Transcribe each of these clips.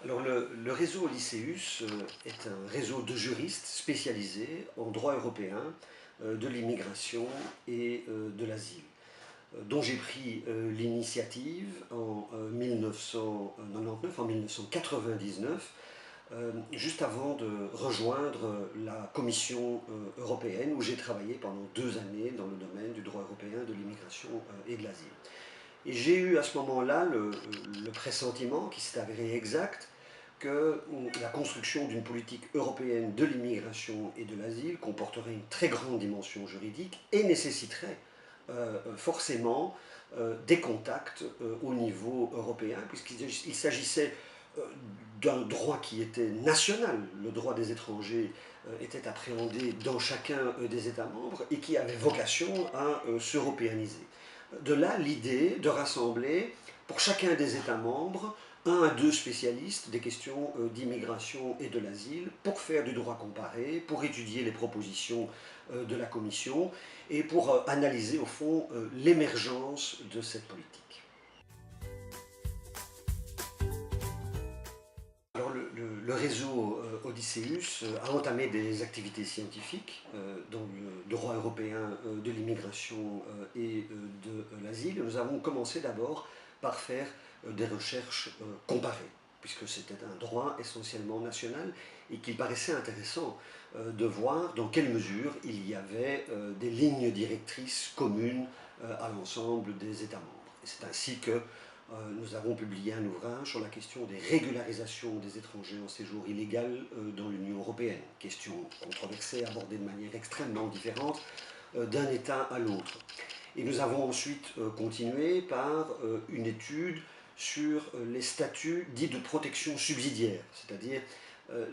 Alors le réseau Odysseus est un réseau de juristes spécialisés en droit européen, de l'immigration et de l'asile, dont j'ai pris l'initiative en 1999, en 1999, juste avant de rejoindre la Commission européenne où j'ai travaillé pendant 2 années dans le domaine du droit européen, de l'immigration et de l'asile. Et j'ai eu à ce moment-là le pressentiment, qui s'est avéré exact, que la construction d'une politique européenne de l'immigration et de l'asile comporterait une très grande dimension juridique et nécessiterait forcément des contacts au niveau européen, puisqu'il s'agissait d'un droit qui était national. Le droit des étrangers était appréhendé dans chacun des États membres et qui avait vocation à s'européaniser. De là l'idée de rassembler pour chacun des États membres un à deux spécialistes des questions d'immigration et de l'asile pour faire du droit comparé, pour étudier les propositions de la Commission et pour analyser au fond l'émergence de cette politique. Alors le réseau Odysseus a entamé des activités scientifiques dans le droit européen de l'immigration et de l'asile. Nous avons commencé d'abord par faire des recherches comparées, puisque c'était un droit essentiellement national et qu'il paraissait intéressant de voir dans quelle mesure il y avait des lignes directrices communes à l'ensemble des États membres. Et c'est ainsi que nous avons publié un ouvrage sur la question des régularisations des étrangers en séjour illégal dans l'Union européenne. Question controversée, abordée de manière extrêmement différente d'un État à l'autre. Et nous avons ensuite continué par une étude sur les statuts dits de protection subsidiaire, c'est-à-dire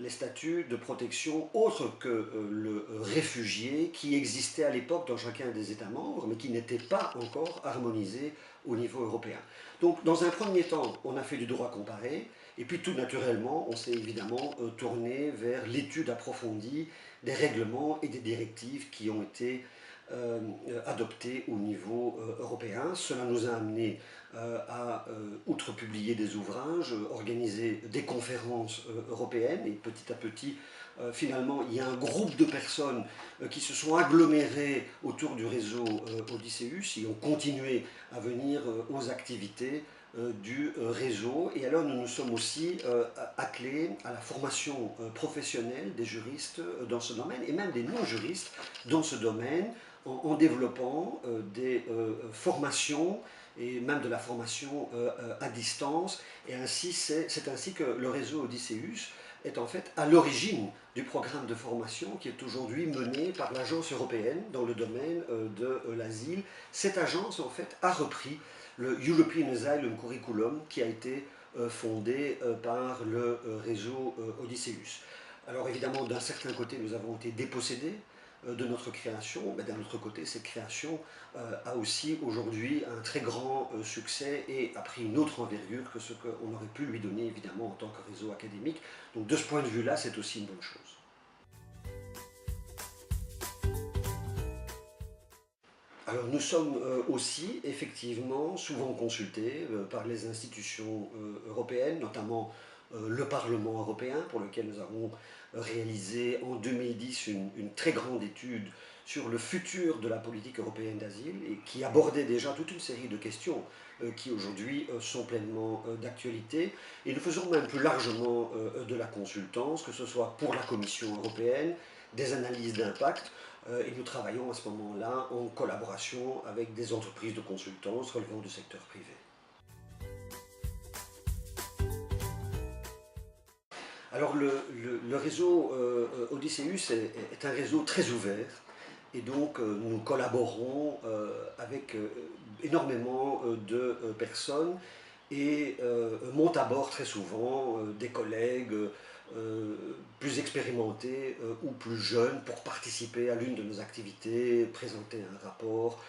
les statuts de protection autres que le réfugié qui existait à l'époque dans chacun des États membres, mais qui n'était pas encore harmonisé au niveau européen. Donc, dans un premier temps, on a fait du droit comparé, et puis tout naturellement, on s'est évidemment tourné vers l'étude approfondie des règlements et des directives qui ont été adoptés au niveau européen. Cela nous a amené à, outre publier des ouvrages, organiser des conférences européennes, et petit à petit, finalement, il y a un groupe de personnes qui se sont agglomérées autour du réseau Odysseus et ont continué à venir aux activités du réseau. Et alors nous nous sommes aussi attelés à la formation professionnelle des juristes dans ce domaine, et même des non-juristes dans ce domaine, en développant des formations et même de la formation à distance. Et ainsi, c'est ainsi que le réseau Odysseus est en fait à l'origine du programme de formation qui est aujourd'hui mené par l'Agence européenne dans le domaine de l'asile. Cette agence, en fait, a repris le European Asylum Curriculum qui a été fondé par le réseau Odysseus. Alors évidemment, d'un certain côté, nous avons été dépossédés de notre création, mais d'un autre côté, cette création a aussi aujourd'hui un très grand succès et a pris une autre envergure que ce qu'on aurait pu lui donner évidemment en tant que réseau académique. Donc de ce point de vue-là, c'est aussi une bonne chose. Alors nous sommes aussi effectivement souvent consultés par les institutions européennes, notamment le Parlement européen, pour lequel nous avons réalisé en 2010 une très grande étude sur le futur de la politique européenne d'asile et qui abordait déjà toute une série de questions qui aujourd'hui sont pleinement d'actualité. Et nous faisons même plus largement de la consultance, que ce soit pour la Commission européenne, des analyses d'impact, et nous travaillons à ce moment-là en collaboration avec des entreprises de consultance relevant du secteur privé. Alors le réseau Odysseus est un réseau très ouvert et donc nous collaborons avec énormément de personnes et montent à bord très souvent des collègues plus expérimentés ou plus jeunes pour participer à l'une de nos activités, présenter un rapport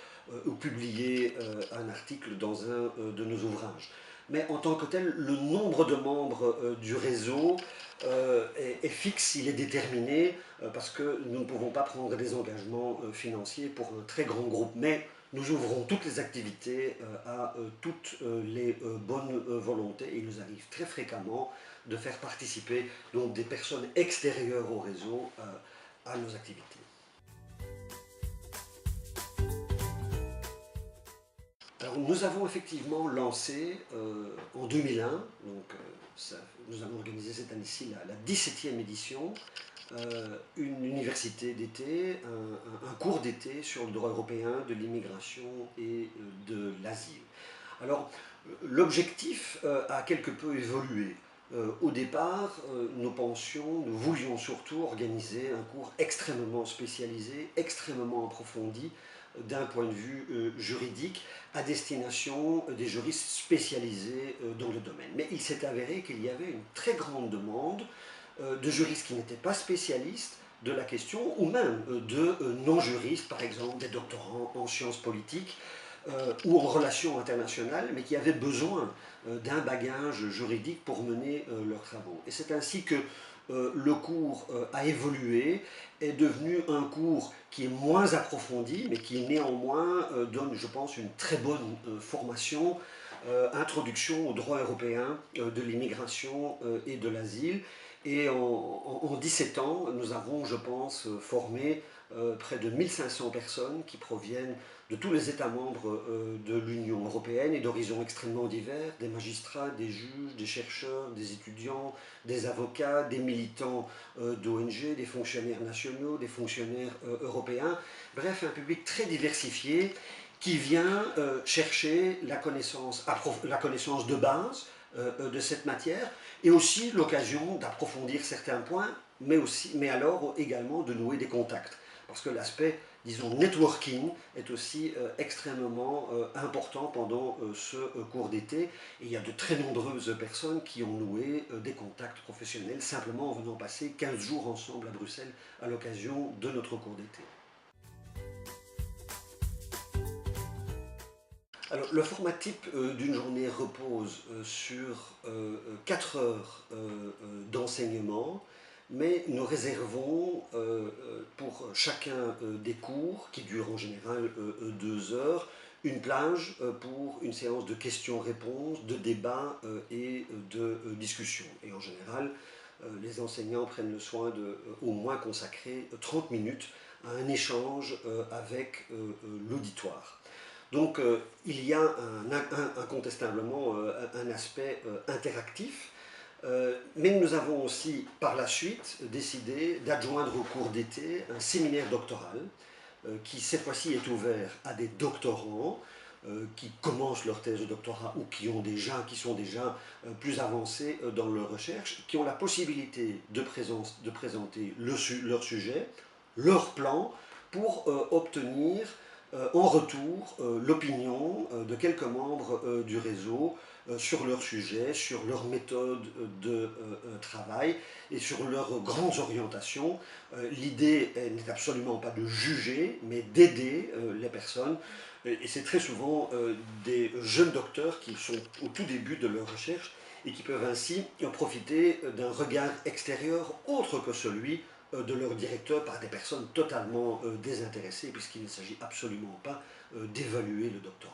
ou publier un article dans un de nos ouvrages. Mais en tant que tel, le nombre de membres du réseau est fixe, il est déterminé, parce que nous ne pouvons pas prendre des engagements financiers pour un très grand groupe. Mais nous ouvrons toutes les activités à toutes les bonnes volontés. Il nous arrive très fréquemment de faire participer donc, des personnes extérieures au réseau à nos activités. Alors, nous avons effectivement lancé en 2001, donc nous avons organisé cette année-ci la 17e édition, une université d'été, un cours d'été sur le droit européen de l'immigration et de l'asile. Alors, l'objectif a quelque peu évolué. Au départ, nous voulions surtout organiser un cours extrêmement spécialisé, extrêmement approfondi, d'un point de vue juridique, à destination des juristes spécialisés dans le domaine. Mais il s'est avéré qu'il y avait une très grande demande de juristes qui n'étaient pas spécialistes de la question, ou même de non-juristes, par exemple des doctorants en sciences politiques, ou en relations internationales, mais qui avaient besoin d'un bagage juridique pour mener leurs travaux. Et c'est ainsi que le cours a évolué, est devenu un cours qui est moins approfondi, mais qui néanmoins donne, je pense, une très bonne formation, introduction au droit européen de l'immigration et de l'asile. Et en 17 ans, nous avons, je pense, formé près de 1500 personnes qui proviennent de tous les États membres de l'Union européenne et d'horizons extrêmement divers, des magistrats, des juges, des chercheurs, des étudiants, des avocats, des militants d'ONG, des fonctionnaires nationaux, des fonctionnaires européens, bref, un public très diversifié qui vient chercher la connaissance de base de cette matière et aussi l'occasion d'approfondir certains points, mais alors également de nouer des contacts. Parce que l'aspect, disons, networking est aussi extrêmement important pendant ce cours d'été. Et il y a de très nombreuses personnes qui ont noué des contacts professionnels simplement en venant passer 15 jours ensemble à Bruxelles à l'occasion de notre cours d'été. Alors, le format type d'une journée repose sur 4 heures d'enseignement, mais nous réservons pour chacun des cours, qui durent en général 2 heures, une plage pour une séance de questions-réponses, de débats et de discussion. Et en général, les enseignants prennent le soin de au moins consacrer 30 minutes à un échange avec l'auditoire. Donc il y a incontestablement un aspect interactif, mais nous avons aussi par la suite décidé d'adjoindre au cours d'été un séminaire doctoral qui cette fois-ci est ouvert à des doctorants qui commencent leur thèse de doctorat ou qui sont déjà plus avancés dans leur recherche, qui ont la possibilité de présenter leur sujet, leur plan pour obtenir en retour l'opinion de quelques membres du réseau sur leur sujet, sur leur méthode de travail et sur leurs grandes orientations. L'idée n'est absolument pas de juger, mais d'aider les personnes. Et c'est très souvent des jeunes docteurs qui sont au tout début de leur recherche et qui peuvent ainsi profiter d'un regard extérieur autre que celui de leur directeur par des personnes totalement désintéressées, puisqu'il ne s'agit absolument pas d'évaluer le doctorat.